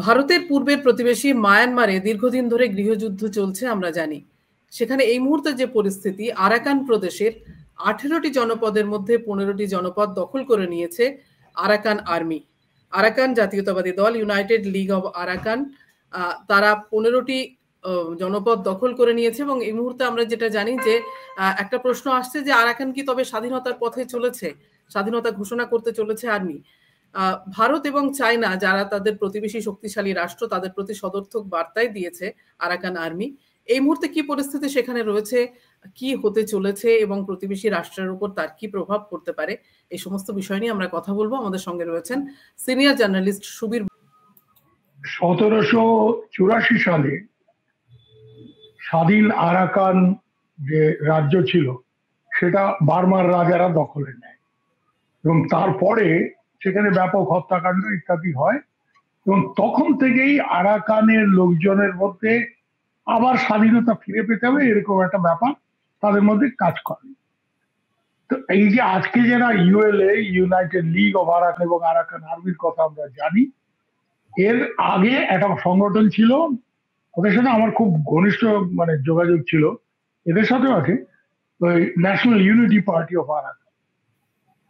ভারতের পূর্বের প্রতিবেশী মায়ানমারে দীর্ঘদিন ধরে গৃহযুদ্ধ চলছে আমরা জানি। সেখানে এই মুহূর্তে যে পরিস্থিতি, আরাকান প্রদেশের 18টি জনপদের মধ্যে 15টি জনপদ দখল করে নিয়েছে আরাকান আর্মি। আরাকান জাতীয়তাবাদী দল ইউনাইটেড লীগ অব আরাকান তারা 15টি জনপদ দখল করে নিয়েছে এবং এই মুহূর্তে আমরা যেটা জানি যে একটা প্রশ্ন আসছে যে আরাকান কি তবে স্বাধীনতার পথে চলেছে, স্বাধীনতা ঘোষণা করতে চলেছে আর্মি। ভারত এবং চায়না যারা তাদের প্রতিবেশী শক্তিশালী রাষ্ট্র, তাদের প্রতি সদর্থক বার্তাই দিয়েছে আরাকান আর্মি। এই মুহূর্তে কি পরিস্থিতি সেখানে রয়েছে, কি হতে চলেছে এবং প্রতিবেশী রাষ্ট্রের উপর তার কি প্রভাব পড়তে পারে, এই সমস্ত বিষয় নিয়ে আমরা কথা বলবো। আমাদের সঙ্গে রয়েছেন সিনিয়র জার্নালিস্ট সুবীর। 1784 সালে স্বাধীন আরাকান যে রাজ্য ছিল সেটা বার্মার রাজারা দখলে নেয় এবং তারপরে সেখানে ব্যাপক হত্যাকাণ্ড ইত্যাদি হয় এবং তখন থেকেই আরাকানের লোকজনের মধ্যে আবার স্বাধীনতা ফিরে পেতে হবে এরকম একটা ব্যাপার তাদের মধ্যে কাজ করে। তো এই যে আজকে যারা ULA, United league of Arakan এবং আরাকান আর্মির কথা আমরা জানি, এর আগে একটা সংগঠন ছিল, ওদের সাথে আমার খুব ঘনিষ্ঠ যোগাযোগ ছিল, এদের সাথেও আছে ওই national unity party of Arakan.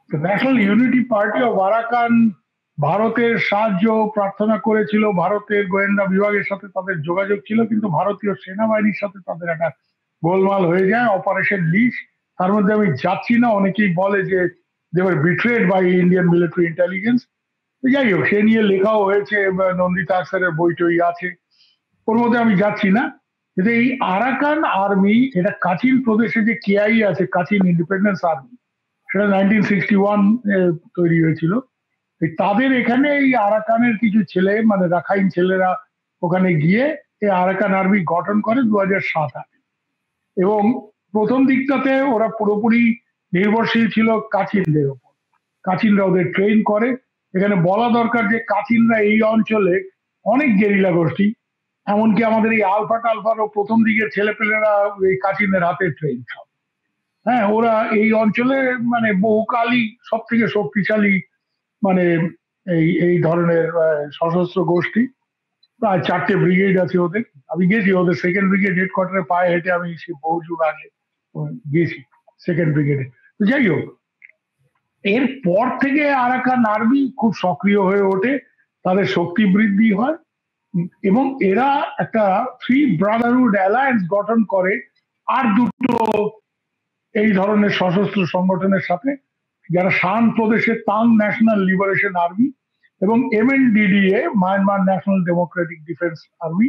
National unity party of Arakan ভারতের সাহায্য প্রার্থনা করেছিল, ভারতের গোয়েন্দা বিভাগের সাথে তাদের যোগাযোগ ছিল, কিন্তু ভারতীয় সেনাবাহিনীর সাথে তাদের একটা গোলমাল হয়ে যায়, অপারেশন লিস। তার মধ্যে আমি যাচ্ছি না, অনেকেই বলে যে they were betrayed by Indian military intelligence. যাই হোক, সে নিয়ে লেখাও হয়েছে, নন্দিতা আকসারের বই টই আছে, ওর মধ্যে আমি যাচ্ছি না। কিন্তু এই আরাকান আর্মি, এটা কাচিন প্রদেশে যে কেআই আছে, কাচিন ইন্ডিপেন্ডেন্স আর্মি, সেটা 1961 তৈরি হয়েছিল। তাদের এখানে এই আরাকানের কিছু ছেলে, রাখাইন ছেলেরা ওখানে গিয়ে এই আরাকান আর্মি গঠন করে 2007 এবং প্রথম দিকটাতে ওরা পুরোপুরি নির্ভরশীল ছিল কাচিনদের উপর। কাচিনরা ওদের ট্রেন করে। এখানে বলা দরকার যে কাচিনরা এই অঞ্চলে অনেক গেরিলা গোষ্ঠী, এমনকি আমাদের এই আলফা টালফারও প্রথম দিকের ছেলেপেলেরা এই কাচিনের হাতে ট্রেন সব। হ্যাঁ, ওরা এই অঞ্চলে বহুকালই সব থেকে শক্তিশালী এই এই ধরনের সশস্ত্র গোষ্ঠী। প্রায় 4টে ব্রিগেড আছে ওদের। আমি গেছি ওদের সেকেন্ড ব্রিগেড হেডকোয়ার্টারে, পায়ে হেঁটে আমি বহু যুগ আগে গেছি সেকেন্ড ব্রিগেডে। তো যাই হোক, এরপর থেকে আরাকান আর্মি খুব সক্রিয় হয়ে ওঠে, তাদের শক্তি বৃদ্ধি হয় এবং এরা একটা থ্রি ব্রাদারহুড অ্যালায়েন্স গঠন করে আর দুটো এই ধরনের সশস্ত্র সংগঠনের সাথে, যারা শান প্রদেশের তাং ন্যাশনাল লিবারেশন আর্মি এবং MNDDA Myanmar national democratic defence army,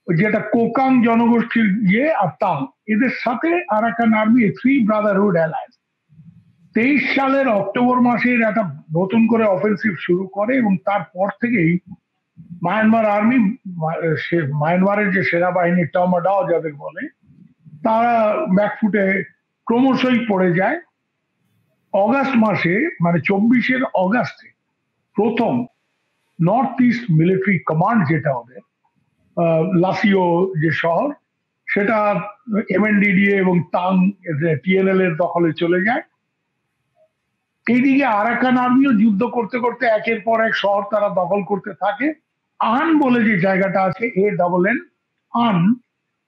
যেটা কোকাং জনগোষ্ঠীর আর তাং, এদের সাথে Arakan army three brotherhood alliance 23 সালের অক্টোবর মাসের একটা নতুন করে অফেন্সিভ শুরু করে এবং তারপর থেকেই মায়ানমার আর্মি, মায়ানমারের যে সেনাবাহিনী টমাডাও যাদের বলে, তারা ব্যাকফুটে ক্রমশই পড়ে যায়। অগাস্ট মাসে 24 অগাস্টে প্রথম নর্থ ইস্ট মিলিটারি কমান্ড, যেটা ওদের লাসিও যে শহর, সেটা এমএনডিডিএ এবং তাং টিএনএল এর দখলে চলে যায়। এইদিকে আরাকান আর্মিও যুদ্ধ করতে করতে একের পর এক শহর তারা দখল করতে থাকে। আন বলে যে জায়গাটা আছে, ANN, আন,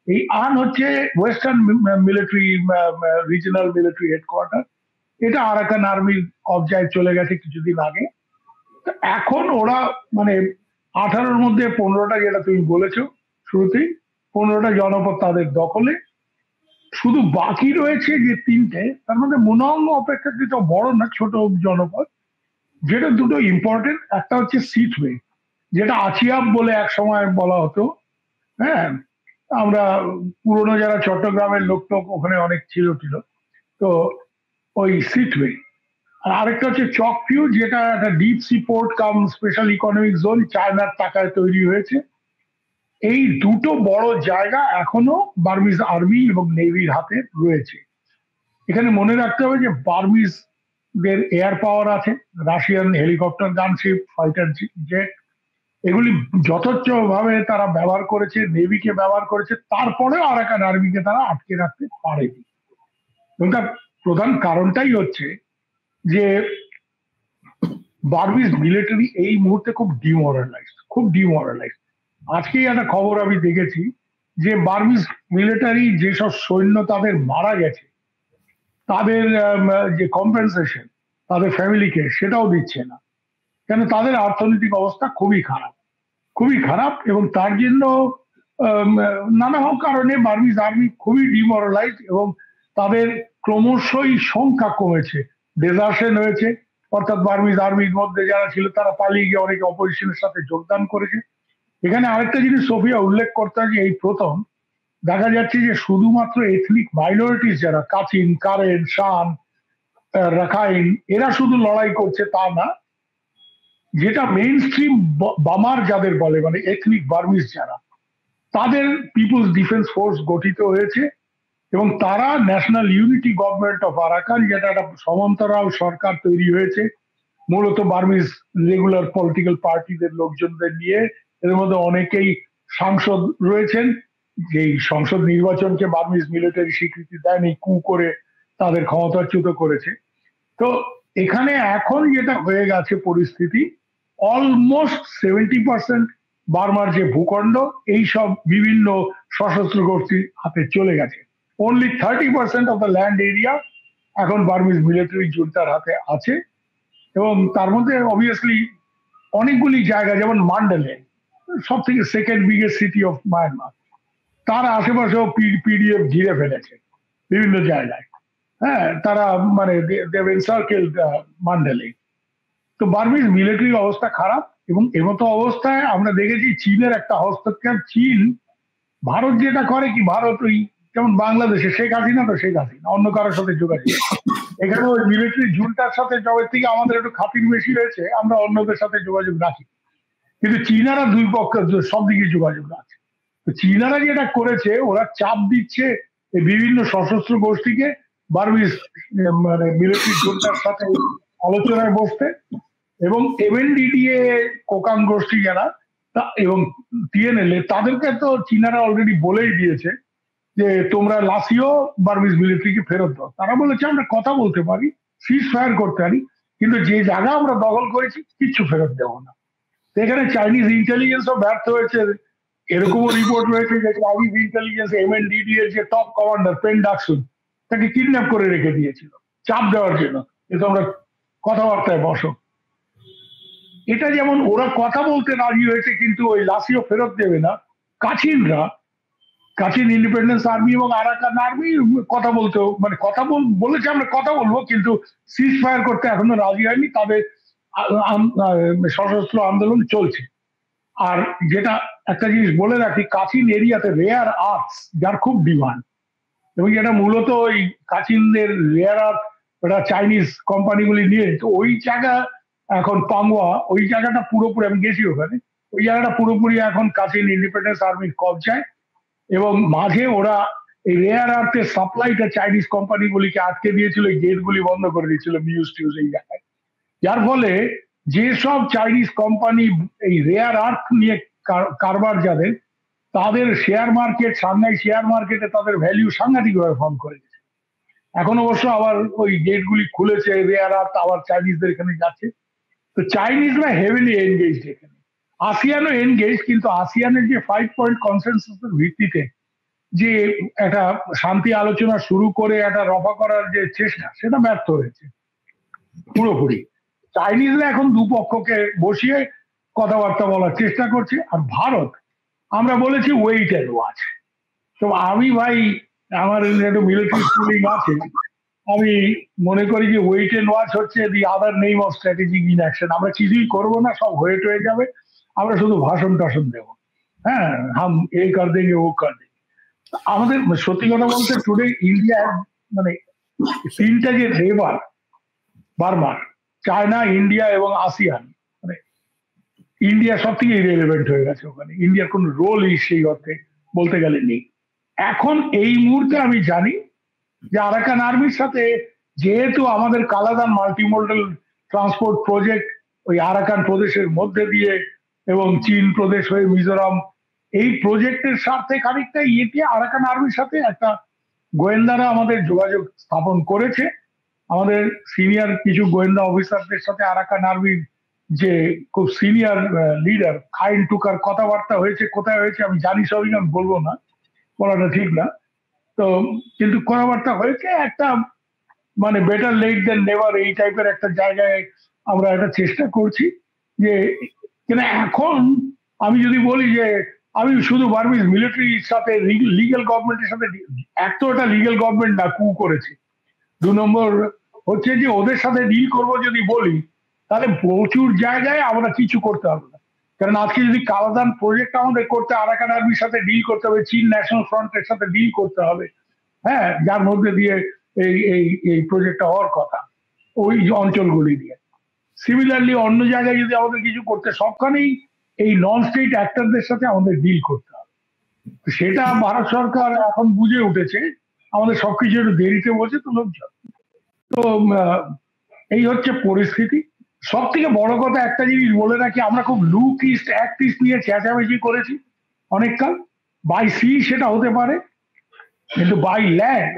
এই আন হচ্ছে western military regional military headquarter. এটা আরাকান আর্মির কবজায় চলে গেছে কিছুদিন আগে। এখন ওরা 18-র মধ্যে 15টা, যেটা তুমি বলেছো শুরুতেই, 15টা জনপদ তাদের দখলে। শুধু বাকি রয়েছে যে 3টে, তার মধ্যে মুনাওং অপেক্ষাকৃত বড় না, ছোট জনপদ, যেটা দুটো ইম্পর্টেন্ট। একটা হচ্ছে সিটওয়ে, যেটা আচিয়াব বলে এক সময় বলা হতো। হ্যাঁ, আমরা পুরনো যারা চট্টগ্রামের লোক ওখানে অনেক ছিল। তো ওই সিটওয়ে। আর আরেকটা হচ্ছে চকফিউ, যেটা একটা ডিপ সি পোর্ট কাম স্পেশাল ইকোনমিক জোন, চায়নার টাকায় তৈরি হয়েছে। এই দুটো বড় জায়গা এখনো বার্মিজ আর্মি এবং নেভির হাতে রয়েছে। এখানে মনে রাখতে হবে যে বার্মিজদের এয়ার পাওয়ার আছে, Russian helicopter, gunship, fighter jet, এগুলি যথেচ্ছভাবে তারা ব্যবহার করেছে, নেভিকে ব্যবহার করেছে, তারপরেও আরাকান আর্মিকে তারা আটকে রাখতে পারেনি। এবং তার প্রধান কারণটাই হচ্ছে যে বার্মিজ মিলিটারি এই মুহূর্তে খুব ডিমোরালাইজড, খুব ডিমোরালাইজ। আজকেই একটা খবর আমি দেখেছি যে বার্মিজ মিলিটারি যেসব সৈন্য তাদের মারা গেছে তাদের যে কম্পেনসেশন তাদের ফ্যামিলিকে সেটাও দিচ্ছে না, কেন তাদের অর্থনৈতিক অবস্থা খুবই খারাপ, খুবই খারাপ। এবং তার জন্য নানা কারণে বার্মিজ আর্মি খুবই ডিমোরালাইজ এবং তাদের ক্রমশই সংখ্যা কমেছে, ডেজার্শন হয়েছে, অর্থাৎ বার্মিজ আর্মির মধ্যে যারা ছিল তারা পালিয়ে গিয়ে অনেকে অপোজিশনের সাথে যোগদান করেছে। এখানে আরেকটা জিনিস সোফিয়া উল্লেখ করতে হয় যে এই প্রথম দেখা যাচ্ছে যে শুধুমাত্র এথনিক মাইনরিটিস যারা কাচিন, কারেন, শান, রাখাইন এরা শুধু লড়াই করছে তা না, যেটা মেইন স্ট্রিম বামার যাদের বলে মানে এথনিক বার্মিজ যারা, তাদের পিপুলস ডিফেন্স ফোর্স গঠিত হয়েছে এবং তারা national unity government of Arakan, যেটা একটা সমান্তরাল সরকার তৈরি হয়েছে মূলত বার্মিজ রেগুলার পলিটিক্যাল পার্টিদের লোকজনদের নিয়ে। এর মধ্যে অনেকেই সাংসদ রয়েছেন, যেই সংসদ নির্বাচনকে বার্মিজ মিলিটারি স্বীকৃতি দেয়নি, কু করে তাদের ক্ষমতাচ্যুত করেছে। তো এখানে এখন যেটা হয়ে গেছে পরিস্থিতি, অলমোস্ট 70% বার্মার যে ভূখণ্ড এই সব বিভিন্ন সশস্ত্র গোষ্ঠীর হাতে চলে গেছে। Only 30% of the land area এখন বার্মিজ মিলিটারি জুন্টার হাতে আছে। এবং তার মধ্যে অবভিয়াসলি অনেকগুলি জায়গা, যেমন মান্ডালে সব থেকে second biggest city of Myanmar, তার আশেপাশেও পিডিএফ ঘিরে ফেলেছে বিভিন্ন জায়গায়। হ্যাঁ, তারা মানে এনসার্কেল মান্ডালে। তো বার্মিজ মিলিটারির অবস্থা খারাপ এবং এমতো অবস্থায় আমরা দেখেছি চীনের একটা হস্তক্ষেপ। চীন ভারত যেটা করে কি, ভারত ওই যেমন বাংলাদেশে শেখ হাসিনা, তো শেখ হাসিনা অন্য কারোর সাথে যোগাযোগ, এখানে ওই মিলিটারি জুনটার সাথে জবের থেকে আমাদের একটু খাতির বেশি হয়েছে, আমরা অন্যদের সাথে যোগাযোগ রাখি। কিন্তু চীনারা দুই পক্ষ সব দিকে যোগাযোগ রাখছে। তো চীনারা যেটা করেছে, ওরা চাপ দিচ্ছে এই বিভিন্ন সশস্ত্র গোষ্ঠীকে বার্মিজ মানে মিলিটারি জুনটার সাথে আলোচনায় বসতে, এবং এমএনডিডিএ কোকাং গোষ্ঠী যারা এবং টিএনএলএ তাদেরকে তো চীনারা অলরেডি বলেই দিয়েছে যে তোমরা লাসিও বার্মিজ মিলিটারিকে ফেরত দাও। তারা বলেছে আমরা কথা বলতে পারি, সিজ ফায়ার করতে পারি, কিন্তু যে জায়গা আমরা দখল করেছি কিচ্ছু ফেরত দেবো না। এখানে চাইনিজ ইন্টেলিজেন্সও ব্যর্থ হয়েছে। এরকমও রিপোর্ট রয়েছে যে চাইনিজ ইন্টেলিজেন্স এমএনডিডি এর যে টপ কমান্ডার পেন ডাকসুন তাকে কিডন্যাপ করে রেখে দিয়েছিল চাপ দেওয়ার জন্য, যে তোমরা কথাবার্তায় বসো। এটা যেমন ওরা কথা বলতে রাজি হয়েছে কিন্তু ওই লাসিও ফেরত দেবে না, কাচিনরা, কাচিন ইন্ডিপেন্ডেন্স আর্মি এবং আরাকান আর্মি কথা বলতেও মানে কথা বলেছে আমরা কথা বলবো, কিন্তু সিজ ফায়ার করতে এখনো রাজি হয়নি। তাদের সশস্ত্র আন্দোলন চলছে। আর যেটা একটা জিনিস বলে রাখি, কাচিন এরিয়াতে রেয়ার আর্থস যার খুব ডিমান্ড, এবং যেটা মূলত ওই কাচিনদের রেয়ার আর্থ ওটা চাইনিজ কোম্পানিগুলি নিয়ে, তো ওই জায়গা এখন পাংওয়া, ওই জায়গাটা পুরোপুরি, আমি গেছি ওখানে, ওই জায়গাটা পুরোপুরি এখন কাচিন ইন্ডিপেন্ডেন্স আর্মির কবজায়। এবং মাঝে ওরা এই রেয়ার আর্থের সাপ্লাইটা চাইনিজ কোম্পানিগুলিকে আটকে দিয়েছিল, গেটগুলি বন্ধ করে দিয়েছিল মিউজ টিউজ এই জায়গায়। যার ফলে যেসব চাইনিজ কোম্পানি এই রেয়ার আর্থ নিয়ে কারবার যাদের, তাদের শেয়ার মার্কেট, সাংহাই শেয়ার মার্কেটে তাদের ভ্যালু সাংঘাতিকভাবে ফর্ম করে গেছে। এখন অবশ্য আবার ওই গেটগুলি খুলেছে, রেয়ার আর্থ আবার চাইনিজদের এখানে যাচ্ছে। তো চাইনিজরা হেভিলি এনগেজড এখানে, আসিয়ানও এনগেজ, কিন্তু আসিয়ানের যে 5 পয়েন্ট কনসেনসাসের ভিত্তিতে যে একটা শান্তি আলোচনা শুরু করে একটা রফা করার যে চেষ্টা, সেটা ব্যর্থ হয়েছে পুরোপুরি। চাইনিজরা এখন দুপক্ষকে বসিয়ে কথাবার্তা বলার চেষ্টা করছে। আর ভারত, আমরা বলেছি ওয়েট অ্যান্ড ওয়াচ। তো আমি ভাই, আমার একটু মিলিটারি স্কুলিং আছে, আমি মনে করি যে ওয়েট অ্যান্ড ওয়াচ হচ্ছে the other name of strategic in action. আমরা কিছুই করবো না, সব হয়ে যাবে, আমরা শুধু ভাষণ টাষণ দেবো, হ্যাঁ হাম এই কর দেঙ্গে ও কর দেঙ্গে। আমাদের সত্যি কথা বলতে টুডে ইন্ডিয়া মানে তিনটা যে লেবার বারবার, চায়না, ইন্ডিয়া এবং আসিয়ান, মানে ইন্ডিয়া সব থেকে ইরেলেভেন্ট হয়ে গেছে ওখানে। ইন্ডিয়ার কোনো রোলই সেই অর্থে বলতে গেলে নেই। এখন এই মুহূর্তে আমি জানি যে আরাকান আর্মির সাথে, যেহেতু আমাদের কালাদান মাল্টিমোডাল ট্রান্সপোর্ট প্রজেক্ট ওই আরাকান প্রদেশের মধ্যে দিয়ে এবং চীন প্রদেশ হয়ে মিজোরাম, এই প্রজেক্টের স্বার্থে খানিকটা ইয়েতে আরাকান আর্মির সাথে একটা গোয়েন্দারা আমাদের যোগাযোগ স্থাপন করেছে। আমাদের সিনিয়র কিছু গোয়েন্দা অফিসারদের সাথে আরাকান আর্মির যে খুব সিনিয়র লিডার খাইন টুকার কথাবার্তা হয়েছে, কোথায় হয়েছে আমি জানি সবই, আমি বলবো না, বলাটা ঠিক না। তো কিন্তু কথাবার্তা হয়েছে একটা, মানে বেটার লেট দেন নেভার এই টাইপের একটা জায়গায় আমরা একটা চেষ্টা করছি যে, কিন্তু এখন আমি যদি বলি যে আমি শুধু বার্মিজ মিলিটারির সাথে লিগ্যাল গভর্নমেন্টের সাথে, এক তো এটা লিগ্যাল গভর্নমেন্ট না, কু করেছে। 2 নম্বর হচ্ছে যে ওদের সাথে ডিল করবো যদি বলি, তাহলে প্রচুর জায়গায় আমরা কিছু করতে হবে না। কারণ আজকে যদি কালাদান প্রজেক্ট আমাদের করতে আরাকান আর্মির সাথে ডিল করতে হবে, চীন ন্যাশনাল ফ্রন্টের সাথে ডিল করতে হবে, হ্যাঁ, যার মধ্যে দিয়ে এই এই এই প্রজেক্টটা হওয়ার কথা ওই অঞ্চলগুলি দিয়ে। সিমিলারলি অন্য জায়গায় যদি আমাদের কিছু করতে, সবখানেই এই নন স্টেট অ্যাক্টরদের সাথে আমাদের ডিল করতে হবে। সেটা ভারত সরকার এখন বুঝে উঠেছে, আমাদের সবকিছু একটু দেরিতে বলছে তো লোকজন। তো এই হচ্ছে পরিস্থিতি। সব থেকে বড় কথা একটা জিনিস বলে রাখি, আমরা খুব লুক ইস্ট অ্যাক্ট ইস্ট নিয়ে চেঁচামেচি করেছি অনেককাল। বাই সি সেটা হতে পারে, কিন্তু বাই ল্যান্ড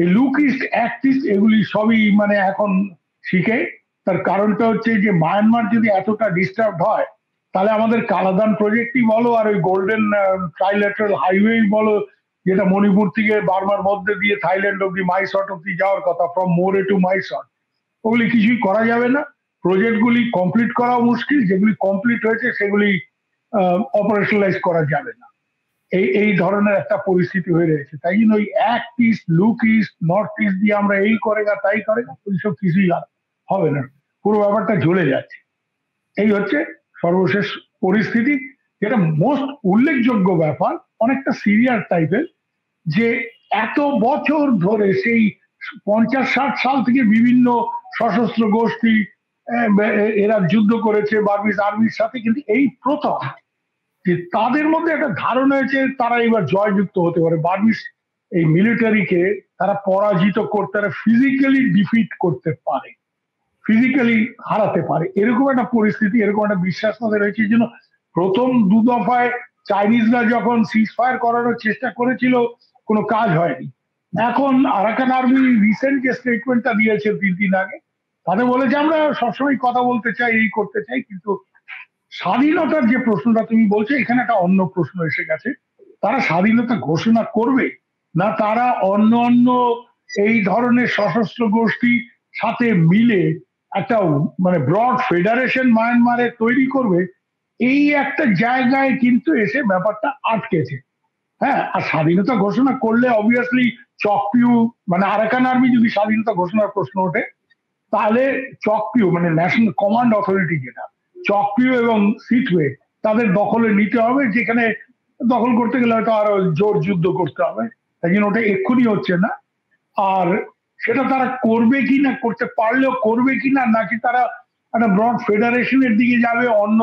এই লুক ইস্ট অ্যাক্ট ইস্ট এগুলি সবই মানে এখন শিখে। তার কারণটা হচ্ছে যে মায়ানমার যদি এতটা ডিস্টার্ব হয়, তাহলে আমাদের কালাদান প্রজেক্টই বলো আর ওই গোল্ডেন ট্রাইল্যাটারাল হাইওয়ে বলো, যেটা মণিপুর থেকে বার্মার মধ্যে দিয়ে থাইল্যান্ড অব্দি মাইসট অব্দি যাওয়ার কথা, ফ্রম মোরে টু মাইসট, ওগুলি কিছুই করা যাবে না। প্রজেক্টগুলি কমপ্লিট করাও মুশকিল, যেগুলি কমপ্লিট হয়েছে সেগুলি অপারেশনালাইজ করা যাবে না। এই ধরনের একটা পরিস্থিতি হয়ে রয়েছে। তাই জন্য ওই act east, look east, north east দিয়ে আমরা এই করেগা তাই করেগা, ওইসব কিছুই হবে না, পুরো ব্যাপারটা জ্বলে যাচ্ছে। এই হচ্ছে সর্বশেষ পরিস্থিতি। যেটা মোস্ট উল্লেখযোগ্য ব্যাপার, অনেকটা সিরিয়াস টাইপের, যে এত বছর ধরে সেই 50-60 সাল থেকে বিভিন্ন সশস্ত্র গোষ্ঠী এরা যুদ্ধ করেছে বার্মিজ আর্মির সাথে, কিন্তু এই প্রথম যে তাদের মধ্যে একটা ধারণা হয়েছে তারা এবার জয়যুক্ত হতে পারে, বার্মিজ এই মিলিটারিকে তারা পরাজিত করতে পারে, ফিজিক্যালি ডিফিট করতে পারে, ফিজিক্যালি হারাতে পারে, এরকম একটা পরিস্থিতি, এরকম একটা বিশ্বাস তাদের হয়েছে। এই জন্য প্রথম 2 দফায় চাইনিজরা যখন সিজ ফায়ার করানোর চেষ্টা করেছিল, কোনো কাজ হয়নি। এখন আরাকান আর্মি রিসেন্ট যে স্টেটমেন্টটা দিয়েছে 3 দিন আগে, তাতে বলেছে আমরা সবসময় কথা বলতে চাই, এই করতে চাই, কিন্তু স্বাধীনতার যে প্রশ্নটা তুমি বলছো, এখানে একটা অন্য প্রশ্ন এসে গেছে। তারা স্বাধীনতা ঘোষণা করবে, না তারা অন্য অন্য এই ধরনের সশস্ত্র গোষ্ঠী সাথে মিলে একটা মানে ব্রড ফেডারেশন মায়ানমারে তৈরি করবে, এই একটা জায়গায় কিন্তু এসে ব্যাপারটা আটকেছে। হ্যাঁ, আর স্বাধীনতা ঘোষণা করলে অবভিয়াসলি চকপিউ, মানে আরাকান আর্মি যদি স্বাধীনতা ঘোষণার প্রশ্ন ওঠে, তাহলে চকপিউ মানে ন্যাশনাল কমান্ড অথরিটি, যেটা চকপিউ এবং সিটওয়ে, তাদের দখলে নিতে হবে, যেখানে দখল করতে গেলে হয়তো আরো জোর যুদ্ধ করতে হবে। তাই জন্য ওটা এক্ষুনি হচ্ছে না। আর সেটা তারা করবে কি না, করতে পারলেও করবে কি না, নাকি তারা একটা ব্রড ফেডারেশনের দিকে যাবে অন্য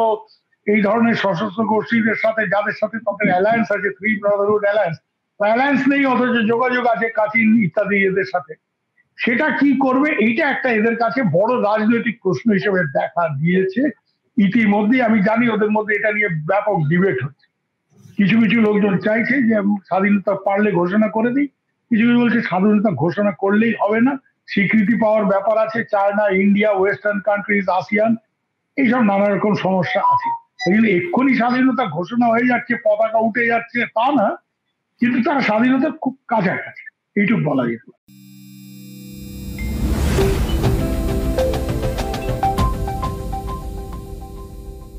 এই ধরনের সশস্ত্র গোষ্ঠীদের সাথে, যাদের সাথে তাদের অ্যালায়েন্স আছে, থ্রি ব্রাদারহুড অ্যালায়েন্স, অ্যালায়েন্স নেই অথচ যোগাযোগ আছে কাচিন ইত্যাদি এদের সাথে, সেটা কি করবে, এইটা একটা এদের কাছে বড় রাজনৈতিক প্রশ্ন হিসেবে দেখা দিয়েছে ইতিমধ্যে। আমি জানি ওদের মধ্যে এটা নিয়ে ব্যাপক ডিবেট হচ্ছে। কিছু কিছু লোকজন চাইছে যে স্বাধীনতা পারলে ঘোষণা করে দিই, কিছু কিছু বলছে স্বাধীনতা ঘোষণা করলেই হবে না, স্বীকৃতি পাওয়ার ব্যাপার আছে, China, India, western countries, ASEAN, এইসব নানা রকম সমস্যা আছে। এই জন্য এক্ষুনি স্বাধীনতা ঘোষণা হয়ে যাচ্ছে, পতাকা উঠে যাচ্ছে তা না, কিন্তু তারা স্বাধীনতা খুব কাছাকাছি, এইটুকু বলা যেতে পারে।